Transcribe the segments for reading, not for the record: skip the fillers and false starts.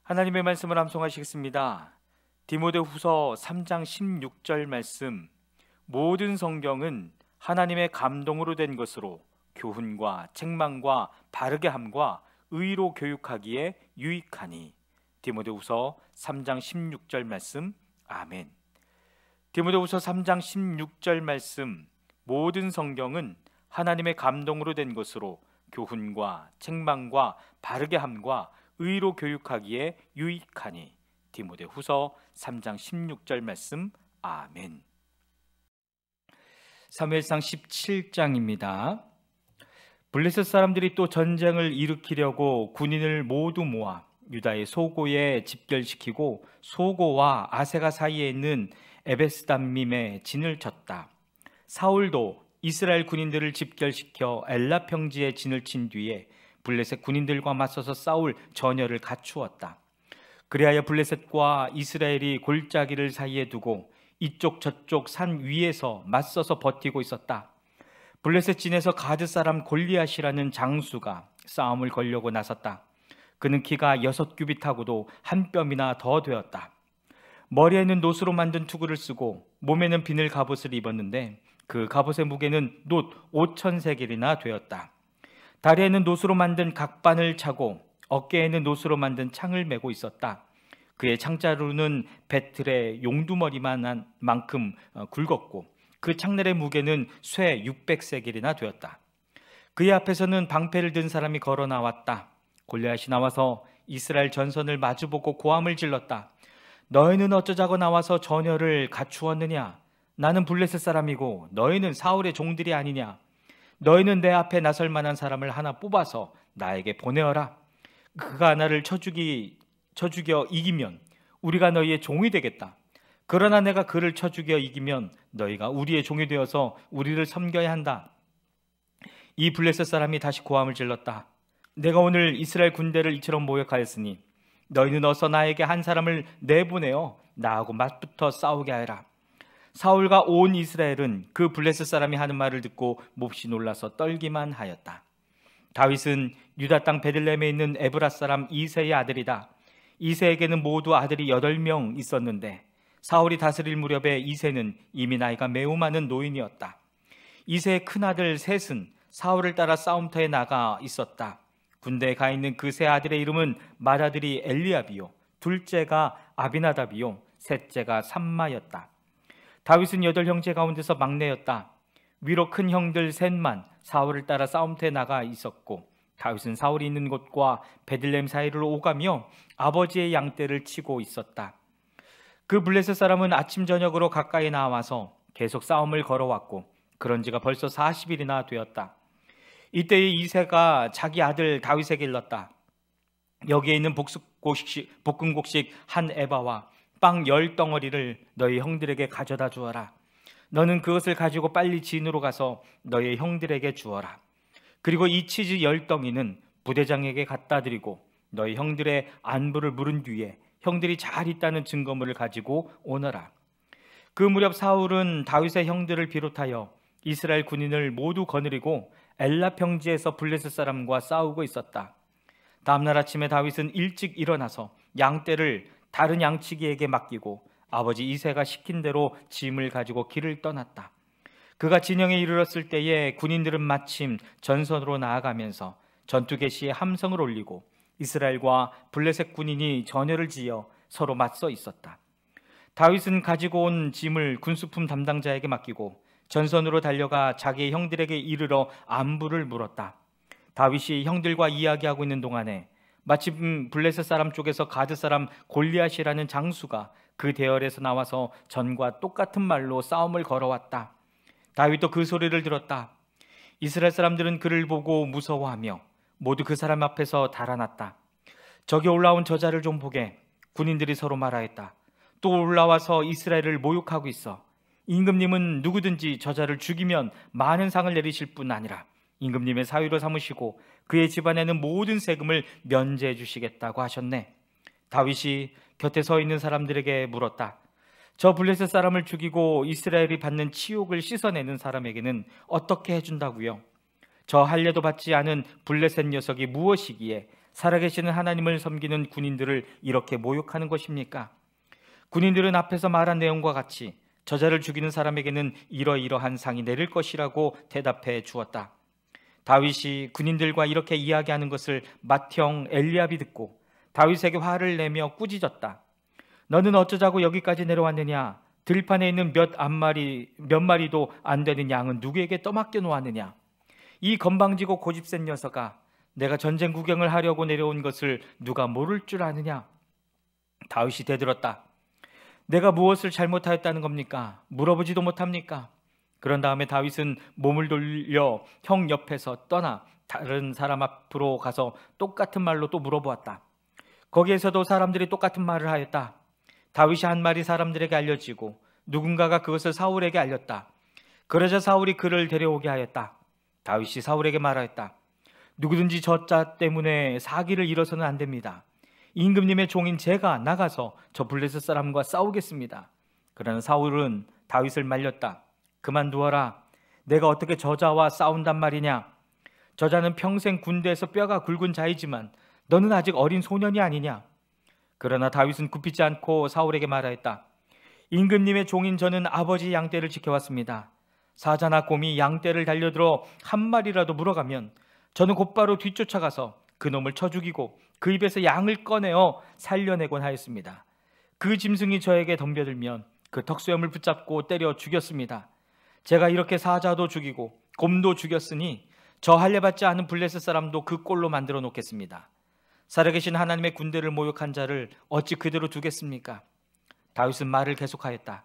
하나님의 말씀을 암송하시겠습니다. 디모데후서 3장 16절 말씀. 모든 성경은 하나님의 감동으로 된 것으로 교훈과 책망과 바르게 함과 의로 교육하기에 유익하니. 디모데후서 3장 16절 말씀. 아멘. 디모데후서 3장 16절 말씀. 모든 성경은 하나님의 감동으로 된 것으로 교훈과 책망과 바르게 함과 의로 교육하기에 유익하니. 디모데후서 3장 16절 말씀. 아멘. 사무엘상 17장입니다. 블레셋 사람들이 또 전쟁을 일으키려고 군인을 모두 모아 유다의 소고에 집결시키고 소고와 아세가 사이에 있는 에베스담밈에 진을 쳤다. 사울도 이스라엘 군인들을 집결시켜 엘라 평지에 진을 친 뒤에 블레셋 군인들과 맞서서 싸울 전열을 갖추었다. 그리하여 블레셋과 이스라엘이 골짜기를 사이에 두고 이쪽 저쪽 산 위에서 맞서서 버티고 있었다. 블레셋 진에서 가드 사람 골리앗이라는 장수가 싸움을 걸려고 나섰다. 그는 키가 6규빗하고도 한 뼘이나 더 되었다. 머리에는 놋으로 만든 투구를 쓰고 몸에는 비늘 갑옷을 입었는데 그 갑옷의 무게는 놋 5,000세겔이나 되었다. 다리에는 놋으로 만든 각반을 차고 어깨에는 놋으로 만든 창을 메고 있었다. 그의 창자루는 배틀의 용두머리만 만큼 굵었고 그 창날의 무게는 쇠 600세겔이나 되었다. 그의 앞에서는 방패를 든 사람이 걸어 나왔다. 골리앗이 나와서 이스라엘 전선을 마주보고 고함을 질렀다. 너희는 어쩌자고 나와서 전열을 갖추었느냐? 나는 블레셋 사람이고 너희는 사울의 종들이 아니냐? 너희는 내 앞에 나설 만한 사람을 하나 뽑아서 나에게 보내어라. 그가 나를 쳐 죽여 이기면 우리가 너희의 종이 되겠다. 그러나 내가 그를 쳐 죽여 이기면 너희가 우리의 종이 되어서 우리를 섬겨야 한다. 이 블레셋 사람이 다시 고함을 질렀다. 내가 오늘 이스라엘 군대를 이처럼 모욕하였으니 너희는 어서 나에게 한 사람을 내보내어 나하고 맞붙어 싸우게 하라. 사울과 온 이스라엘은 그 블레셋 사람이 하는 말을 듣고 몹시 놀라서 떨기만 하였다. 다윗은 유다 땅 베들레헴에 있는 에브라 사람 이새의 아들이다. 이새에게는 모두 아들이 8명 있었는데 사울이 다스릴 무렵에 이새는 이미 나이가 매우 많은 노인이었다. 이새의 큰아들 셋은 사울을 따라 싸움터에 나가 있었다. 군대에 가 있는 그 세 아들의 이름은 맏아들이 엘리압이요, 둘째가 아비나답이요, 셋째가 삼마였다. 다윗은 8형제 가운데서 막내였다. 위로 큰 형들 셋만 사울을 따라 싸움터에 나가 있었고 다윗은 사울이 있는 곳과 베들레헴 사이를 오가며 아버지의 양떼를 치고 있었다. 그 블레셋 사람은 아침 저녁으로 가까이 나와서 계속 싸움을 걸어왔고 그런 지가 벌써 40일이나 되었다. 이때에 이새가 자기 아들 다윗에게 일렀다. 여기에 있는 볶음곡식 한 에바와 빵 10덩어리를 너희 형들에게 가져다 주어라. 너는 그것을 가지고 빨리 진으로 가서 너희 형들에게 주어라. 그리고 이 치즈 10덩이는 부대장에게 갖다 드리고 너희 형들의 안부를 물은 뒤에 형들이 잘 있다는 증거물을 가지고 오너라. 그 무렵 사울은 다윗의 형들을 비롯하여 이스라엘 군인을 모두 거느리고 엘라 평지에서 블레셋 사람과 싸우고 있었다. 다음날 아침에 다윗은 일찍 일어나서 양떼를 다른 양치기에게 맡기고 아버지 이새가 시킨 대로 짐을 가지고 길을 떠났다. 그가 진영에 이르렀을 때에 군인들은 마침 전선으로 나아가면서 전투 개시에 함성을 올리고 이스라엘과 블레셋 군인이 전열을 지어 서로 맞서 있었다. 다윗은 가지고 온 짐을 군수품 담당자에게 맡기고 전선으로 달려가 자기의 형들에게 이르러 안부를 물었다. 다윗이 형들과 이야기하고 있는 동안에 마침 블레셋 사람 쪽에서 가드 사람 골리앗이라는 장수가 그 대열에서 나와서 전과 똑같은 말로 싸움을 걸어왔다. 다윗도 그 소리를 들었다. 이스라엘 사람들은 그를 보고 무서워하며 모두 그 사람 앞에서 달아났다. 저기 올라온 저자를 좀 보게. 군인들이 서로 말하였다. 또 올라와서 이스라엘을 모욕하고 있어. 임금님은 누구든지 저자를 죽이면 많은 상을 내리실 뿐 아니라 임금님의 사위로 삼으시고 그의 집안에는 모든 세금을 면제해 주시겠다고 하셨네. 다윗이 곁에 서 있는 사람들에게 물었다. 저 블레셋 사람을 죽이고 이스라엘이 받는 치욕을 씻어내는 사람에게는 어떻게 해준다고요? 저 할례도 받지 않은 블레셋 녀석이 무엇이기에 살아계시는 하나님을 섬기는 군인들을 이렇게 모욕하는 것입니까? 군인들은 앞에서 말한 내용과 같이 저자를 죽이는 사람에게는 이러이러한 상이 내릴 것이라고 대답해 주었다. 다윗이 군인들과 이렇게 이야기하는 것을 맏형 엘리압이 듣고 다윗에게 화를 내며 꾸짖었다. 너는 어쩌자고 여기까지 내려왔느냐? 들판에 있는 몇 마리도 안 되는 양은 누구에게 떠맡겨 놓았느냐? 이 건방지고 고집센 녀석아, 내가 전쟁 구경을 하려고 내려온 것을 누가 모를 줄 아느냐? 다윗이 대들었다. 내가 무엇을 잘못하였다는 겁니까? 물어보지도 못합니까? 그런 다음에 다윗은 몸을 돌려 형 옆에서 떠나 다른 사람 앞으로 가서 똑같은 말로 또 물어보았다. 거기에서도 사람들이 똑같은 말을 하였다. 다윗이 한 말이 사람들에게 알려지고 누군가가 그것을 사울에게 알렸다. 그러자 사울이 그를 데려오게 하였다. 다윗이 사울에게 말하였다. 누구든지 저 자 때문에 사기를 잃어서는 안 됩니다. 임금님의 종인 제가 나가서 저 블레셋 사람과 싸우겠습니다. 그러나 사울은 다윗을 말렸다. 그만두어라. 내가 어떻게 저자와 싸운단 말이냐? 저자는 평생 군대에서 뼈가 굵은 자이지만 너는 아직 어린 소년이 아니냐? 그러나 다윗은 굽히지 않고 사울에게 말하였다. 임금님의 종인 저는 아버지 양떼를 지켜왔습니다. 사자나 곰이 양떼를 달려들어 한 마리라도 물어가면 저는 곧바로 뒤쫓아가서 그놈을 쳐 죽이고 그 입에서 양을 꺼내어 살려내곤 하였습니다. 그 짐승이 저에게 덤벼들면 그 턱수염을 붙잡고 때려 죽였습니다. 제가 이렇게 사자도 죽이고 곰도 죽였으니 저 할례받지 않은 블레셋 사람도 그 꼴로 만들어 놓겠습니다. 살아계신 하나님의 군대를 모욕한 자를 어찌 그대로 두겠습니까? 다윗은 말을 계속하였다.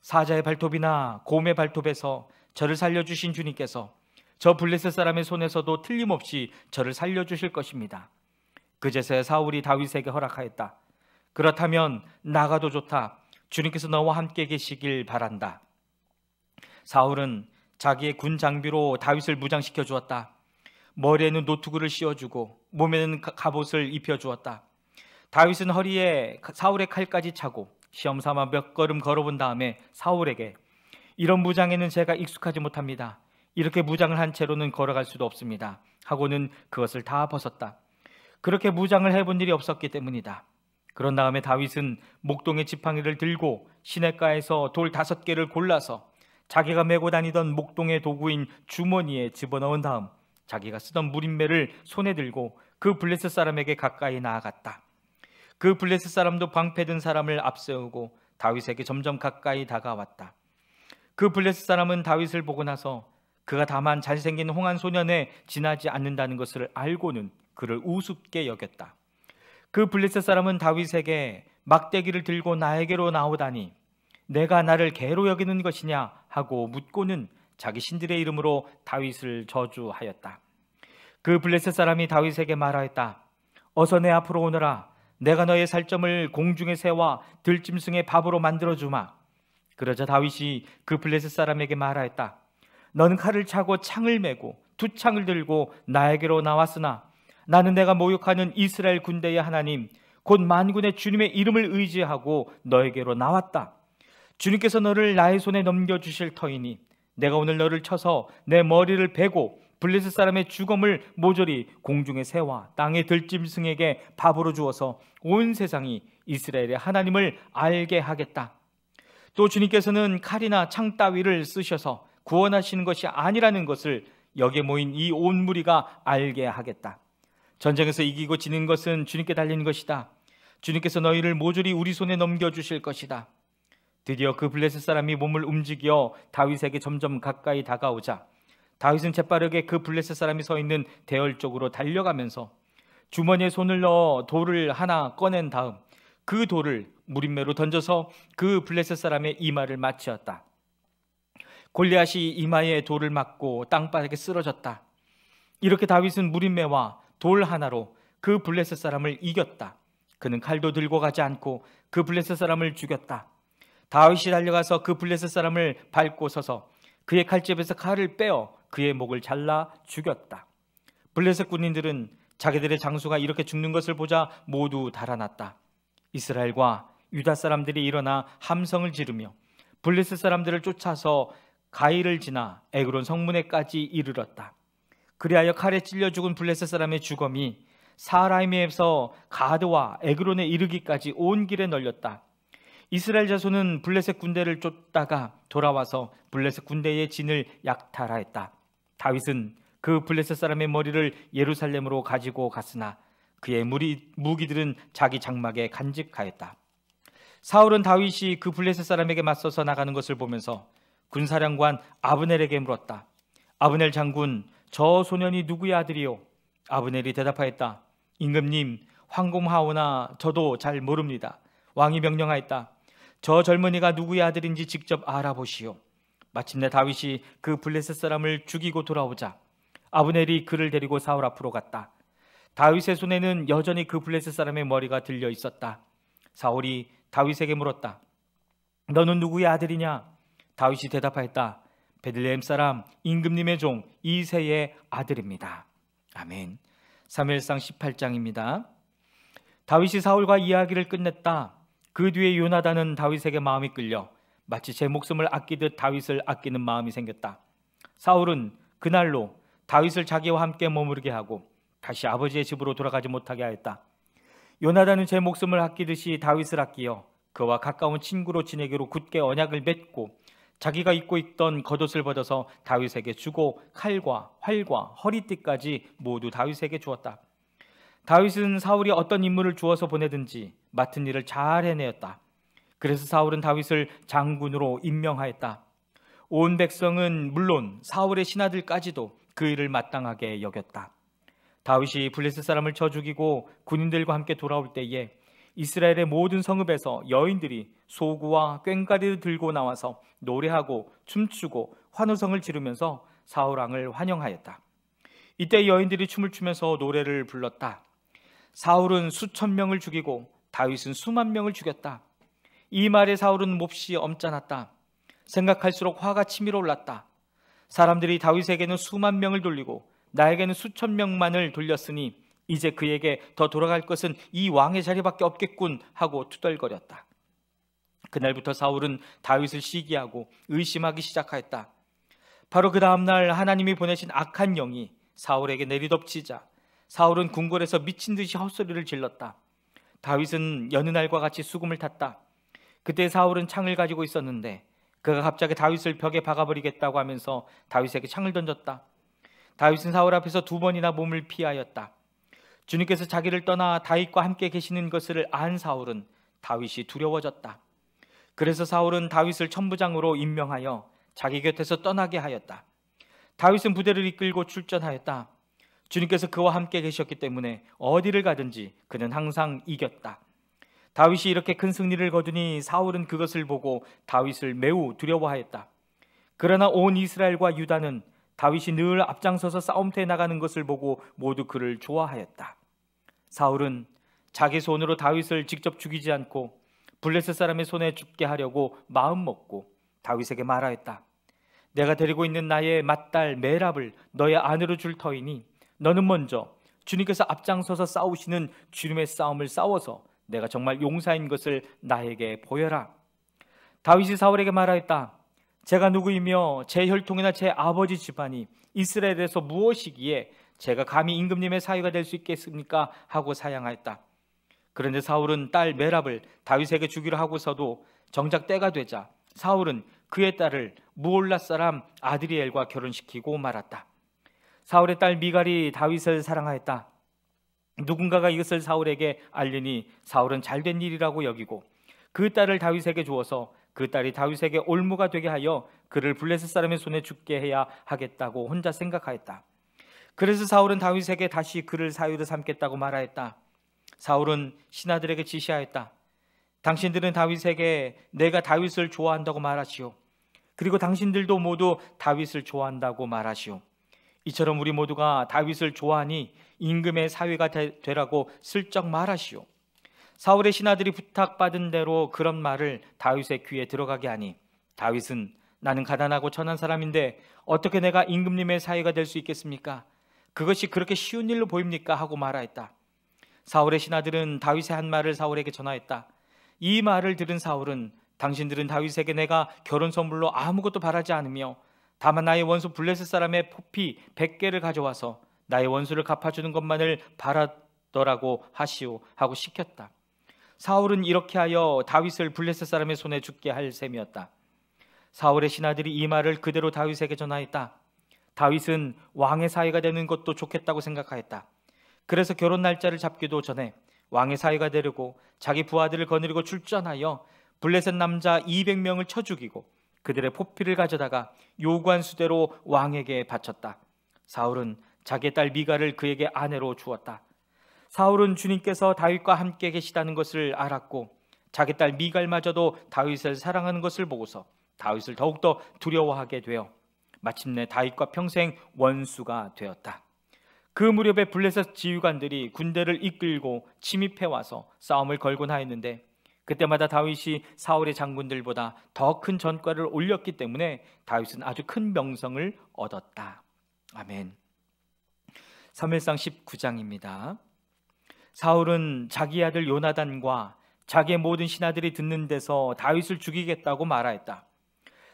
사자의 발톱이나 곰의 발톱에서 저를 살려주신 주님께서 저 블레셋 사람의 손에서도 틀림없이 저를 살려주실 것입니다. 그제서야 사울이 다윗에게 허락하였다. 그렇다면 나가도 좋다. 주님께서 너와 함께 계시길 바란다. 사울은 자기의 군 장비로 다윗을 무장시켜 주었다. 머리에는 노투구를 씌워주고 몸에는 갑옷을 입혀주었다. 다윗은 허리에 사울의 칼까지 차고 시험삼아 몇 걸음 걸어본 다음에 사울에게 이런 무장에는 제가 익숙하지 못합니다. 이렇게 무장을 한 채로는 걸어갈 수도 없습니다. 하고는 그것을 다 벗었다. 그렇게 무장을 해본 일이 없었기 때문이다. 그런 다음에 다윗은 목동의 지팡이를 들고 시냇가에서 돌 5개를 골라서 자기가 메고 다니던 목동의 도구인 주머니에 집어넣은 다음 자기가 쓰던 무림매를 손에 들고 그 블레셋 사람에게 가까이 나아갔다. 그 블레셋 사람도 방패든 사람을 앞세우고 다윗에게 점점 가까이 다가왔다. 그 블레셋 사람은 다윗을 보고 나서 그가 다만 잘생긴 홍한 소년에 지나지 않는다는 것을 알고는 그를 우습게 여겼다. 그 블레셋 사람은 다윗에게 막대기를 들고 나에게로 나오다니 내가 나를 개로 여기는 것이냐 하고 묻고는 자기 신들의 이름으로 다윗을 저주하였다. 그 블레셋 사람이 다윗에게 말하였다. 어서 내 앞으로 오너라. 내가 너의 살점을 공중의 새와 들짐승의 밥으로 만들어주마. 그러자 다윗이 그 블레셋 사람에게 말하였다. 너는 칼을 차고 창을 메고 두 창을 들고 나에게로 나왔으나 나는 내가 모욕하는 이스라엘 군대의 하나님 곧 만군의 주님의 이름을 의지하고 너에게로 나왔다. 주님께서 너를 나의 손에 넘겨주실 터이니 내가 오늘 너를 쳐서 내 머리를 베고 블레셋 사람의 주검을 모조리 공중의 새와 땅의 들짐승에게 밥으로 주어서 온 세상이 이스라엘의 하나님을 알게 하겠다. 또 주님께서는 칼이나 창 따위를 쓰셔서 구원하시는 것이 아니라는 것을 여기에 모인 이 온 무리가 알게 하겠다. 전쟁에서 이기고 지는 것은 주님께 달린 것이다. 주님께서 너희를 모조리 우리 손에 넘겨주실 것이다. 드디어 그 블레셋 사람이 몸을 움직여 다윗에게 점점 가까이 다가오자 다윗은 재빠르게 그 블레셋 사람이 서 있는 대열 쪽으로 달려가면서 주머니에 손을 넣어 돌을 하나 꺼낸 다음 그 돌을 무림매로 던져서 그 블레셋 사람의 이마를 맞추었다. 골리앗이 이마에 돌을 맞고 땅바닥에 쓰러졌다. 이렇게 다윗은 무림매와 돌 하나로 그 블레셋 사람을 이겼다. 그는 칼도 들고 가지 않고 그 블레셋 사람을 죽였다. 다윗이 달려가서 그 블레셋 사람을 밟고 서서 그의 칼집에서 칼을 빼어 그의 목을 잘라 죽였다. 블레셋 군인들은 자기들의 장수가 이렇게 죽는 것을 보자 모두 달아났다. 이스라엘과 유다 사람들이 일어나 함성을 지르며 블레셋 사람들을 쫓아서 가이를 지나 에그론 성문에까지 이르렀다. 그리하여 칼에 찔려 죽은 블레셋 사람의 주검이 사라임에서 가드와 에그론에 이르기까지 온 길에 널렸다. 이스라엘 자손은 블레셋 군대를 쫓다가 돌아와서 블레셋 군대의 진을 약탈하였다. 다윗은 그 블레셋 사람의 머리를 예루살렘으로 가지고 갔으나 그의 무기들은 자기 장막에 간직하였다. 사울은 다윗이 그 블레셋 사람에게 맞서서 나가는 것을 보면서 군사령관 아브넬에게 물었다. 아브넬 장군, 저 소년이 누구의 아들이요? 아브넬이 대답하였다. 임금님, 황공하오나 저도 잘 모릅니다. 왕이 명령하였다. 저 젊은이가 누구의 아들인지 직접 알아보시오. 마침내 다윗이 그 블레셋 사람을 죽이고 돌아오자 아브넬이 그를 데리고 사울 앞으로 갔다. 다윗의 손에는 여전히 그 블레셋 사람의 머리가 들려 있었다. 사울이 다윗에게 물었다. 너는 누구의 아들이냐? 다윗이 대답하였다. 베들레헴 사람 임금님의 종 이새의 아들입니다. 아멘. 사무엘상 18장입니다. 다윗이 사울과 이야기를 끝냈다. 그 뒤에 요나단은 다윗에게 마음이 끌려 마치 제 목숨을 아끼듯 다윗을 아끼는 마음이 생겼다. 사울은 그날로 다윗을 자기와 함께 머무르게 하고 다시 아버지의 집으로 돌아가지 못하게 하였다. 요나단은 제 목숨을 아끼듯이 다윗을 아끼어 그와 가까운 친구로 지내기로 굳게 언약을 맺고 자기가 입고 있던 겉옷을 벗어서 다윗에게 주고 칼과 활과 허리띠까지 모두 다윗에게 주었다. 다윗은 사울이 어떤 임무를 주어서 보내든지 맡은 일을 잘 해내었다. 그래서 사울은 다윗을 장군으로 임명하였다. 온 백성은 물론 사울의 신하들까지도 그 일을 마땅하게 여겼다. 다윗이 블레셋 사람을 쳐 죽이고 군인들과 함께 돌아올 때에 이스라엘의 모든 성읍에서 여인들이 소구와 꽹과리를 들고 나와서 노래하고 춤추고 환호성을 지르면서 사울 왕을 환영하였다. 이때 여인들이 춤을 추면서 노래를 불렀다. 사울은 수천 명을 죽이고 다윗은 수만 명을 죽였다. 이 말에 사울은 몹시 엄짠했다. 생각할수록 화가 치밀어 올랐다. 사람들이 다윗에게는 수만 명을 돌리고 나에게는 수천 명만을 돌렸으니 이제 그에게 더 돌아갈 것은 이 왕의 자리밖에 없겠군 하고 투덜거렸다. 그날부터 사울은 다윗을 시기하고 의심하기 시작하였다. 바로 그 다음날 하나님이 보내신 악한 영이 사울에게 내리덮치자 사울은 궁궐에서 미친 듯이 헛소리를 질렀다. 다윗은 여느 날과 같이 수금을 탔다. 그때 사울은 창을 가지고 있었는데 그가 갑자기 다윗을 벽에 박아버리겠다고 하면서 다윗에게 창을 던졌다. 다윗은 사울 앞에서 2번이나 몸을 피하였다. 주님께서 자기를 떠나 다윗과 함께 계시는 것을 안 사울은 다윗이 두려워졌다. 그래서 사울은 다윗을 천부장으로 임명하여 자기 곁에서 떠나게 하였다. 다윗은 부대를 이끌고 출전하였다. 주님께서 그와 함께 계셨기 때문에 어디를 가든지 그는 항상 이겼다. 다윗이 이렇게 큰 승리를 거두니 사울은 그것을 보고 다윗을 매우 두려워하였다. 그러나 온 이스라엘과 유다는 다윗이 늘 앞장서서 싸움터에 나가는 것을 보고 모두 그를 좋아하였다. 사울은 자기 손으로 다윗을 직접 죽이지 않고 블레셋 사람의 손에 죽게 하려고 마음먹고 다윗에게 말하였다. 내가 데리고 있는 나의 맏딸 메랍을 너의 아내로 줄 터이니 너는 먼저 주님께서 앞장서서 싸우시는 주님의 싸움을 싸워서 내가 정말 용사인 것을 나에게 보여라. 다윗이 사울에게 말하였다. 제가 누구이며 제 혈통이나 제 아버지 집안이 이스라엘에서 무엇이기에 제가 감히 임금님의 사위가 될 수 있겠습니까? 하고 사양하였다. 그런데 사울은 딸 메랍을 다윗에게 주기로 하고서도 정작 때가 되자 사울은 그의 딸을 무올라 사람 아드리엘과 결혼시키고 말았다. 사울의 딸 미갈이 다윗을 사랑하였다. 누군가가 이것을 사울에게 알리니 사울은 잘된 일이라고 여기고 그 딸을 다윗에게 주어서 그 딸이 다윗에게 올무가 되게 하여 그를 블레셋 사람의 손에 죽게 해야 하겠다고 혼자 생각하였다. 그래서 사울은 다윗에게 다시 그를 사위로 삼겠다고 말하였다. 사울은 신하들에게 지시하였다. 당신들은 다윗에게 내가 다윗을 좋아한다고 말하시오. 그리고 당신들도 모두 다윗을 좋아한다고 말하시오. 이처럼 우리 모두가 다윗을 좋아하니 임금의 사위가 되라고 슬쩍 말하시오. 사울의 신하들이 부탁받은 대로 그런 말을 다윗의 귀에 들어가게 하니 다윗은 나는 가난하고 천한 사람인데 어떻게 내가 임금님의 사위가 될 수 있겠습니까? 그것이 그렇게 쉬운 일로 보입니까? 하고 말하였다. 사울의 신하들은 다윗의 한 말을 사울에게 전하였다. 이 말을 들은 사울은 당신들은 다윗에게 내가 결혼 선물로 아무것도 바라지 않으며 다만 나의 원수 블레셋 사람의 포피 100개를 가져와서 나의 원수를 갚아주는 것만을 죽더라고 하시오 하고 시켰다. 사울은 이렇게 하여 다윗을 블레셋 사람의 손에 죽게 할 셈이었다. 사울의 신하들이 이 말을 그대로 다윗에게 전하였다. 다윗은 왕의 사위가 되는 것도 좋겠다고 생각하였다. 그래서 결혼 날짜를 잡기도 전에 왕의 사위가 되려고 자기 부하들을 거느리고 출전하여 블레셋 남자 200명을 쳐 죽이고 그들의 포피를 가져다가 요구한 수대로 왕에게 바쳤다. 사울은 자기의 딸 미갈을 그에게 아내로 주었다. 사울은 주님께서 다윗과 함께 계시다는 것을 알았고 자기 딸 미갈마저도 다윗을 사랑하는 것을 보고서 다윗을 더욱더 두려워하게 되어 마침내 다윗과 평생 원수가 되었다. 그 무렵에 블레셋 지휘관들이 군대를 이끌고 침입해 와서 싸움을 걸곤 하였는데 그때마다 다윗이 사울의 장군들보다 더 큰 전과를 올렸기 때문에 다윗은 아주 큰 명성을 얻었다. 아멘. 사무엘상 19장입니다. 사울은 자기 아들 요나단과 자기의 모든 신하들이 듣는 데서 다윗을 죽이겠다고 말하였다.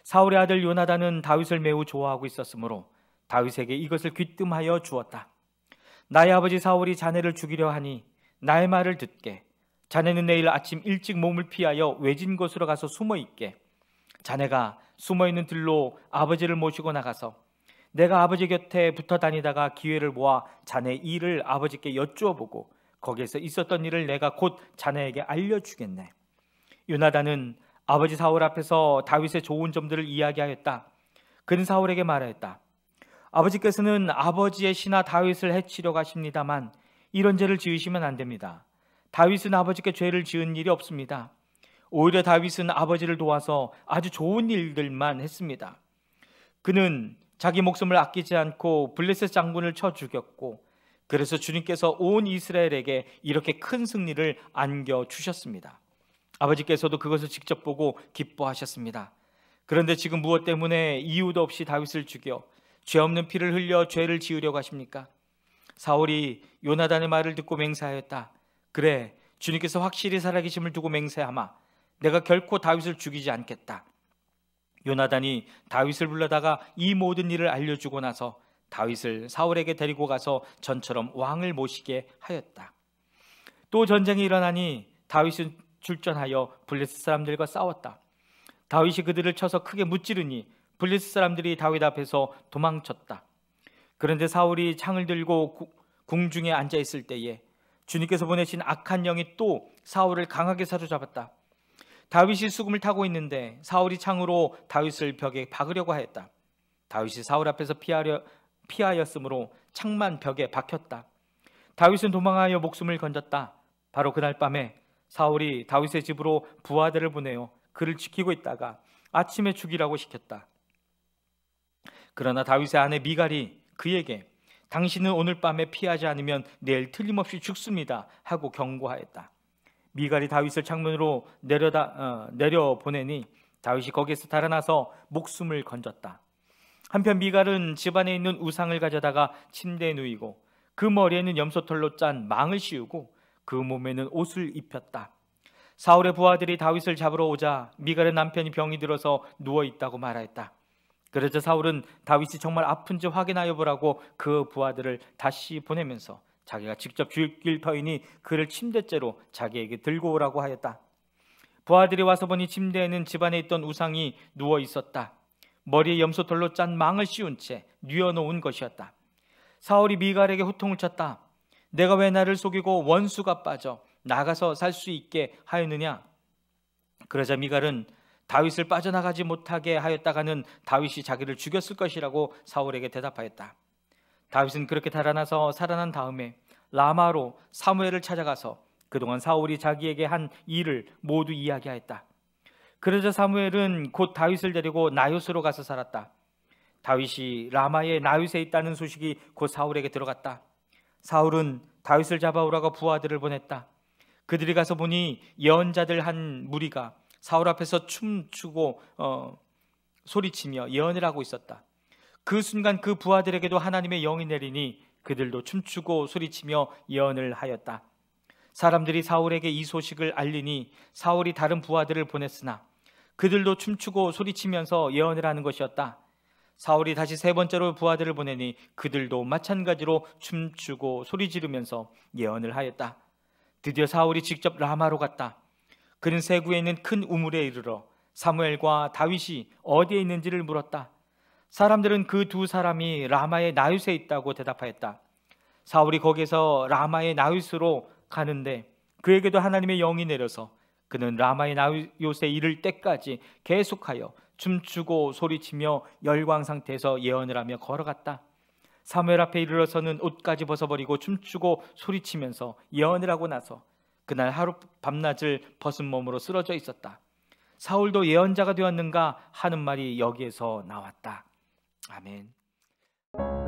사울의 아들 요나단은 다윗을 매우 좋아하고 있었으므로 다윗에게 이것을 귀뜸하여 주었다. 나의 아버지 사울이 자네를 죽이려 하니 나의 말을 듣게. 자네는 내일 아침 일찍 몸을 피하여 외진 곳으로 가서 숨어 있게. 자네가 숨어 있는 들로 아버지를 모시고 나가서 내가 아버지 곁에 붙어 다니다가 기회를 모아 자네 일을 아버지께 여쭈어보고 거기에서 있었던 일을 내가 곧 자네에게 알려주겠네. 요나단은 아버지 사울 앞에서 다윗의 좋은 점들을 이야기하였다. 그는 사울에게 말하였다. 아버지께서는 아버지의 신하 다윗을 해치려고 하십니다만 이런 죄를 지으시면 안 됩니다. 다윗은 아버지께 죄를 지은 일이 없습니다. 오히려 다윗은 아버지를 도와서 아주 좋은 일들만 했습니다. 그는 자기 목숨을 아끼지 않고 블레셋 장군을 쳐 죽였고 그래서 주님께서 온 이스라엘에게 이렇게 큰 승리를 안겨주셨습니다. 아버지께서도 그것을 직접 보고 기뻐하셨습니다. 그런데 지금 무엇 때문에 이유도 없이 다윗을 죽여 죄 없는 피를 흘려 죄를 지으려고 하십니까? 사울이 요나단의 말을 듣고 맹세하였다. 그래, 주님께서 확실히 살아계심을 두고 맹세하마. 내가 결코 다윗을 죽이지 않겠다. 요나단이 다윗을 불러다가 이 모든 일을 알려주고 나서 다윗을 사울에게 데리고 가서 전처럼 왕을 모시게 하였다. 또 전쟁이 일어나니 다윗은 출전하여 블레셋 사람들과 싸웠다. 다윗이 그들을 쳐서 크게 무찌르니 블레셋 사람들이 다윗 앞에서 도망쳤다. 그런데 사울이 창을 들고 궁중에 앉아 있을 때에 주님께서 보내신 악한 영이 또 사울을 강하게 사로잡았다. 다윗이 수금을 타고 있는데 사울이 창으로 다윗을 벽에 박으려고 하였다. 다윗이 사울 앞에서 피하였으므로 창만 벽에 박혔다. 다윗은 도망하여 목숨을 건졌다. 바로 그날 밤에 사울이 다윗의 집으로 부하들을 보내어 그를 지키고 있다가 아침에 죽이라고 시켰다. 그러나 다윗의 아내 미갈이 그에게 당신은 오늘 밤에 피하지 않으면 내일 틀림없이 죽습니다 하고 경고하였다. 미갈이 다윗을 창문으로 내려보내니 다윗이 거기에서 달아나서 목숨을 건졌다. 한편 미갈은 집안에 있는 우상을 가져다가 침대에 누이고 그 머리에는 염소털로 짠 망을 씌우고 그 몸에는 옷을 입혔다. 사울의 부하들이 다윗을 잡으러 오자 미갈의 남편이 병이 들어서 누워있다고 말하였다. 그래서 사울은 다윗이 정말 아픈지 확인하여 보라고 그 부하들을 다시 보내면서 자기가 직접 죽일 터이니 그를 침대째로 자기에게 들고 오라고 하였다. 부하들이 와서 보니 침대에는 집안에 있던 우상이 누워 있었다. 머리에 염소털로 짠 망을 씌운 채 뉘어놓은 것이었다. 사울이 미갈에게 호통을 쳤다. 내가 왜 나를 속이고 원수가 빠져 나가서 살 수 있게 하였느냐? 그러자 미갈은 다윗을 빠져나가지 못하게 하였다가는 다윗이 자기를 죽였을 것이라고 사울에게 대답하였다. 다윗은 그렇게 달아나서 살아난 다음에 라마로 사무엘을 찾아가서 그동안 사울이 자기에게 한 일을 모두 이야기하였다. 그러자 사무엘은 곧 다윗을 데리고 나요스로 가서 살았다. 다윗이 라마의 나요스에 있다는 소식이 곧 사울에게 들어갔다. 사울은 다윗을 잡아오라고 부하들을 보냈다. 그들이 가서 보니 예언자들 한 무리가 사울 앞에서 춤추고 소리치며 예언을 하고 있었다. 그 순간 그 부하들에게도 하나님의 영이 내리니 그들도 춤추고 소리치며 예언을 하였다. 사람들이 사울에게 이 소식을 알리니 사울이 다른 부하들을 보냈으나 그들도 춤추고 소리치면서 예언을 하는 것이었다. 사울이 다시 세 번째로 부하들을 보내니 그들도 마찬가지로 춤추고 소리 지르면서 예언을 하였다. 드디어 사울이 직접 라마로 갔다. 그는 세구에 있는 큰 우물에 이르러 사무엘과 다윗이 어디에 있는지를 물었다. 사람들은 그 두 사람이 라마의 나윗에 있다고 대답하였다. 사울이 거기에서 라마의 나윗으로 가는데 그에게도 하나님의 영이 내려서 그는 라마의 나윗에 이를 때까지 계속하여 춤추고 소리치며 열광 상태에서 예언을 하며 걸어갔다. 사무엘 앞에 이르러서는 옷까지 벗어버리고 춤추고 소리치면서 예언을 하고 나서 그날 하루 밤낮을 벗은 몸으로 쓰러져 있었다. 사울도 예언자가 되었는가 하는 말이 여기에서 나왔다. 아멘.